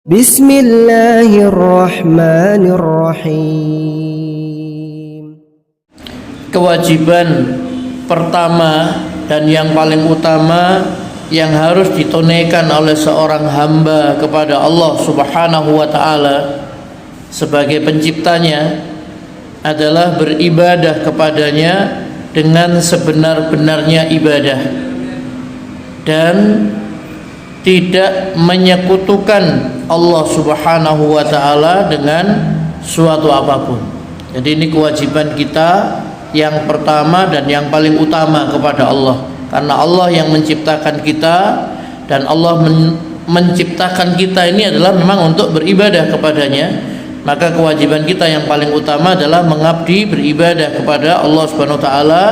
Bismillahirrahmanirrahim. Kewajiban pertama dan yang paling utama yang harus ditunaikan oleh seorang hamba kepada Allah Subhanahu wa ta'ala sebagai penciptanya adalah beribadah kepadanya dengan sebenar-benarnya ibadah dan tidak menyekutukan Allah Subhanahu wa ta'ala dengan suatu apapun. Jadi ini kewajiban kita yang pertama dan yang paling utama kepada Allah, karena Allah yang menciptakan kita, dan Allah menciptakan kita ini adalah memang untuk beribadah kepadanya. Maka kewajiban kita yang paling utama adalah mengabdi beribadah kepada Allah Subhanahu wa ta'ala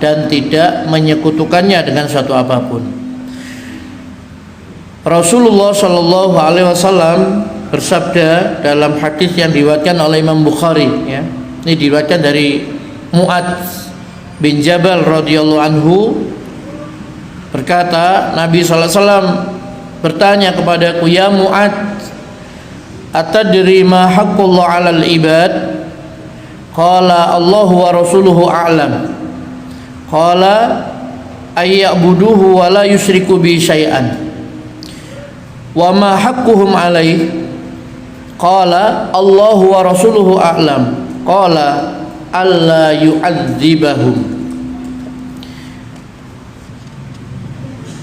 dan tidak menyekutukannya dengan suatu apapun. Rasulullah Shallallahu Alaihi Wasallam bersabda dalam hadis yang diriwayatkan oleh Imam Bukhari, ya. Ini diriwayatkan dari Mu'adz bin Jabal radhiyallahu anhu, berkata Nabi Sallallahu Alaihi Wasallam bertanya kepadaku, ya Mu'adz, atadri ma haqqullah 'alal ibad? Qala Allahu wa rasuluhu a'lam. Qala ayya'buduhu wa la yusyriku bi syai'an. Wa ma haqquhum 'alaihi? Qala Allahu wa rasuluhu a'lam. Qala alla yu'adzibahum.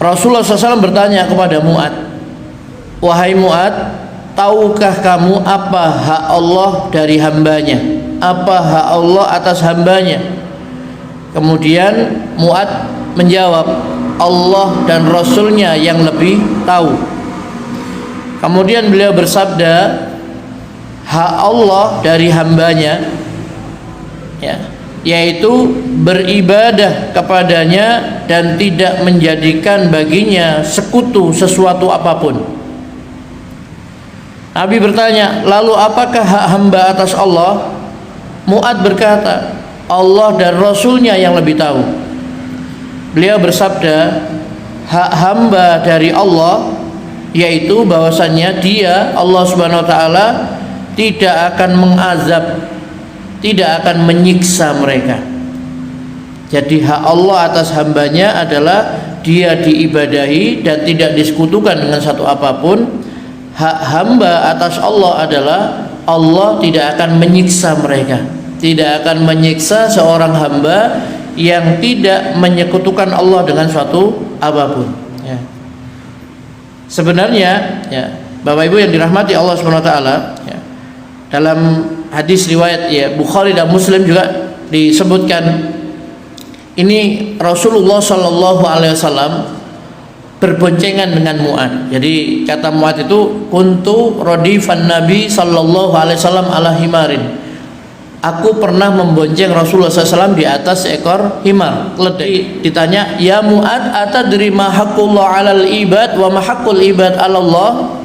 Rasulullah SAW bertanya kepada Mu'adz, wahai Mu'adz, tahukah kamu apa hak Allah dari hambanya? Apa hak Allah atas hambanya? Kemudian Mu'adz menjawab, Allah dan Rasulnya yang lebih tahu. Kemudian beliau bersabda, hak Allah dari hambanya, ya, yaitu beribadah kepadanya dan tidak menjadikan baginya sekutu sesuatu apapun. Nabi bertanya, lalu apakah hak hamba atas Allah? Mu'adz berkata, Allah dan Rasulnya yang lebih tahu. Beliau bersabda, hak hamba dari Allah yaitu bahwasannya dia, Allah Subhanahu wa ta'ala, tidak akan mengazab, tidak akan menyiksa mereka. Jadi hak Allah atas hambanya adalah dia diibadahi dan tidak disekutukan dengan satu apapun. Hak hamba atas Allah adalah Allah tidak akan menyiksa mereka, tidak akan menyiksa seorang hamba yang tidak menyekutukan Allah dengan suatu apapun, ya. Sebenarnya, ya, Bapak Ibu yang dirahmati Allah Subhanahu wa taala, ya, dalam hadis riwayat, ya, Bukhari dan Muslim juga disebutkan ini Rasulullah Shallallahu Alaihi Wasallam berboncengan dengan Mu'adz. Jadi kata Mu'adz itu, kuntu radifan Nabi Shallallahu Alaihi Wasallam ala himarin. Aku pernah membonceng Rasulullah SAW di atas seekor himar keledai. Ditanya, ya Mu'adz, atadri ma haqqullah 'alal ibad wa ma haqqul ibad 'ala Allah?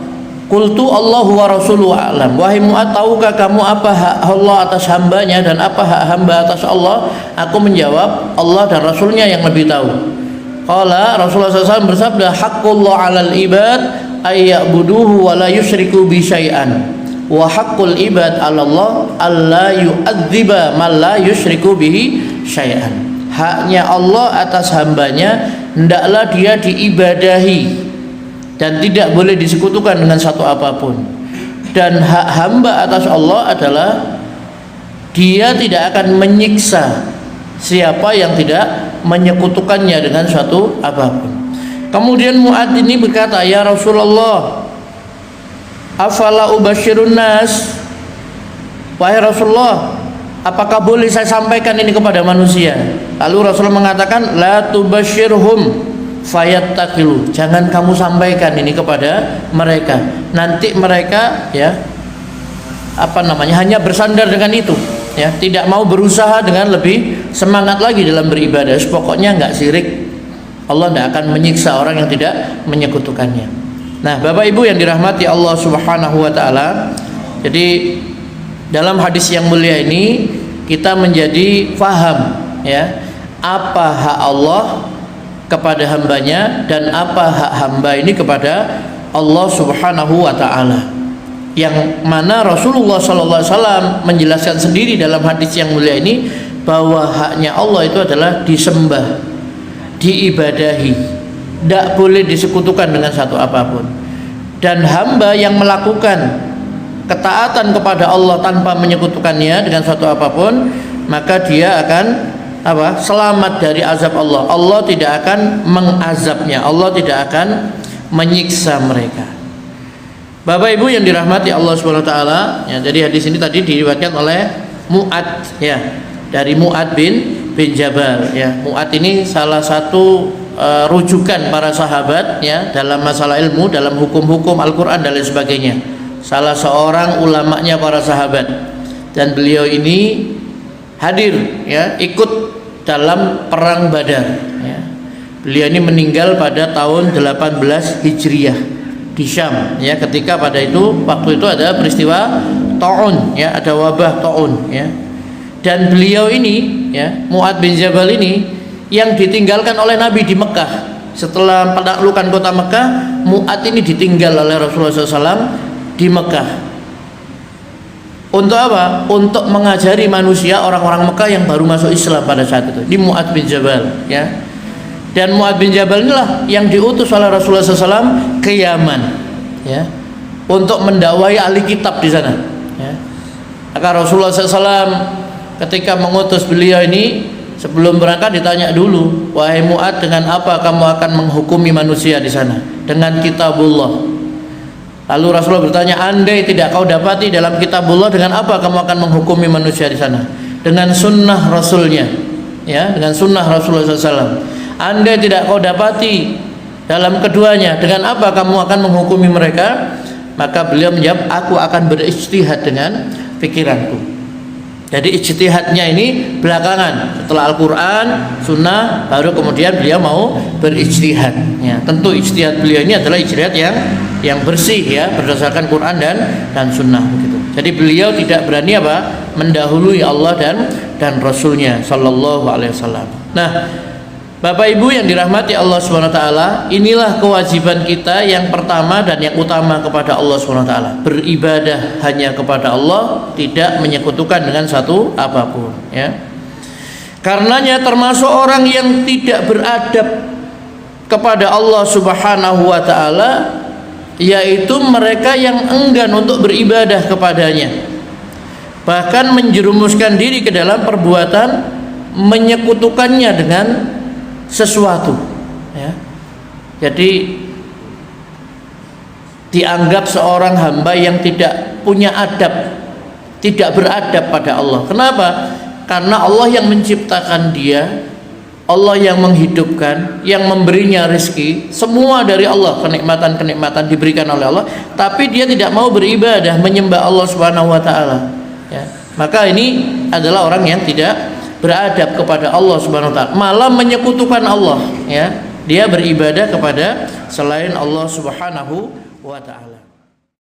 Qultu Allahu wa rasuluhu a'lam. Wahai Mu'adz, tahukah kamu apa hak Allah atas hambanya dan apa hak hamba atas Allah? Aku menjawab, Allah dan Rasulnya yang lebih tahu. Qala Rasulullah SAW bersabda, haqqullah 'alal ibad ayya'buduhu wa la yusyriku bi syai'an. Wa haqqul ibad 'ala Allah alla yu'adziba man la yusyriku bihi syai'an. Haknya Allah atas hambanya hendaklah dia diibadahi dan tidak boleh disekutukan dengan satu apapun. Dan hak hamba atas Allah adalah dia tidak akan menyiksa siapa yang tidak menyekutukannya dengan suatu apapun. Kemudian Mu'adz ini berkata, ya Rasulullah, afala ubashirun nas? Wahai Rasulullah, apakah boleh saya sampaikan ini kepada manusia? Lalu Rasulullah mengatakan, la tubashirhum fayattaqilu. Jangan kamu sampaikan ini kepada mereka. Nanti mereka, ya, hanya bersandar dengan itu, ya, tidak mau berusaha dengan lebih semangat lagi dalam beribadah. Pokoknya enggak syirik. Allah tidak akan menyiksa orang yang tidak menyekutukannya. Nah, Bapak Ibu yang dirahmati Allah Subhanahu wa ta'ala, jadi dalam hadis yang mulia ini kita menjadi faham, ya, apa hak Allah kepada hambanya dan apa hak hamba ini kepada Allah Subhanahu wa ta'ala. yang mana Rasulullah SAW menjelaskan sendiri dalam hadis yang mulia ini bahwa haknya Allah itu adalah disembah, diibadahi, tidak boleh disekutukan dengan satu apapun. Dan hamba yang melakukan ketaatan kepada Allah tanpa menyekutukannya dengan satu apapun, maka dia akan selamat dari azab Allah. Allah tidak akan mengazabnya, Allah tidak akan menyiksa mereka. Bapak Ibu yang dirahmati Allah Subhanahu wa taala, ya, jadi hadis ini tadi diriwayatkan oleh Mu'ad, ya, dari Mu'ad bin Jabal, ya. Mu'ad ini salah satu rujukan para sahabat, ya, dalam masalah ilmu, dalam hukum-hukum Al-Qur'an dan lain sebagainya. Salah seorang ulamanya para sahabat, dan beliau ini hadir, ya, ikut dalam perang Badar, ya. Beliau ini meninggal pada tahun 18 Hijriah di Syam, ya, ketika pada waktu itu ada peristiwa taun, ya, ada wabah taun, ya. Dan beliau ini, ya, Mu'ad bin Jabal ini yang ditinggalkan oleh Nabi di Mekah. Setelah penaklukan kota Mekah, Mu'ad ini ditinggal oleh Rasulullah SAW di Mekah. Untuk apa? Untuk mengajari manusia, orang-orang Mekah yang baru masuk Islam pada saat itu. Di Mu'ad bin Jabal, ya. Dan Mu'ad bin Jabal inilah yang diutus oleh Rasulullah SAW ke Yaman, ya, untuk mendakwai ahli kitab di sana, ya. Maka Rasulullah SAW ketika mengutus beliau ini, sebelum berangkat ditanya dulu, wahai Mu'ad, dengan apa kamu akan menghukumi manusia di sana? Dengan kitabullah. Lalu Rasulullah bertanya, andai tidak kau dapati dalam kitabullah, dengan apa kamu akan menghukumi manusia di sana? Dengan sunnah Rasulnya, ya, dengan sunnah Rasulullah SAW. Andai tidak kau dapati dalam keduanya, dengan apa kamu akan menghukumi mereka? Maka beliau menjawab, aku akan berijtihad dengan pikiranku. Jadi ijtihadnya ini belakangan, setelah Al-Quran, Sunnah, baru kemudian beliau mau berijtihad, ya. Tentu ijtihad beliau ini adalah ijtihad yang bersih, ya, berdasarkan Quran dan Sunnah, begitu. Jadi beliau tidak berani mendahului Allah dan Rasulnya Sallallahu Alaihi Wasallam. Nah, Bapak Ibu yang dirahmati Allah Subhanahu wa taala, inilah kewajiban kita yang pertama dan yang utama kepada Allah Subhanahu wa taala. Beribadah hanya kepada Allah, tidak menyekutukan dengan satu apapun, ya. Karenanya termasuk orang yang tidak beradab kepada Allah Subhanahu wa taala, yaitu mereka yang enggan untuk beribadah kepadanya, bahkan menjerumuskan diri ke dalam perbuatan menyekutukannya dengan sesuatu, ya. Jadi dianggap seorang hamba yang tidak punya adab, tidak beradab pada Allah. Kenapa? Karena Allah yang menciptakan dia, Allah yang menghidupkan, yang memberinya rezeki, semua dari Allah, kenikmatan-kenikmatan diberikan oleh Allah, tapi dia tidak mau beribadah, menyembah Allah Subhanahu wa taala, ya. Maka ini adalah orang yang tidak beradab kepada Allah Subhanahu wa taala, malah menyekutukan Allah, ya. Dia beribadah kepada selain Allah Subhanahu wa taala.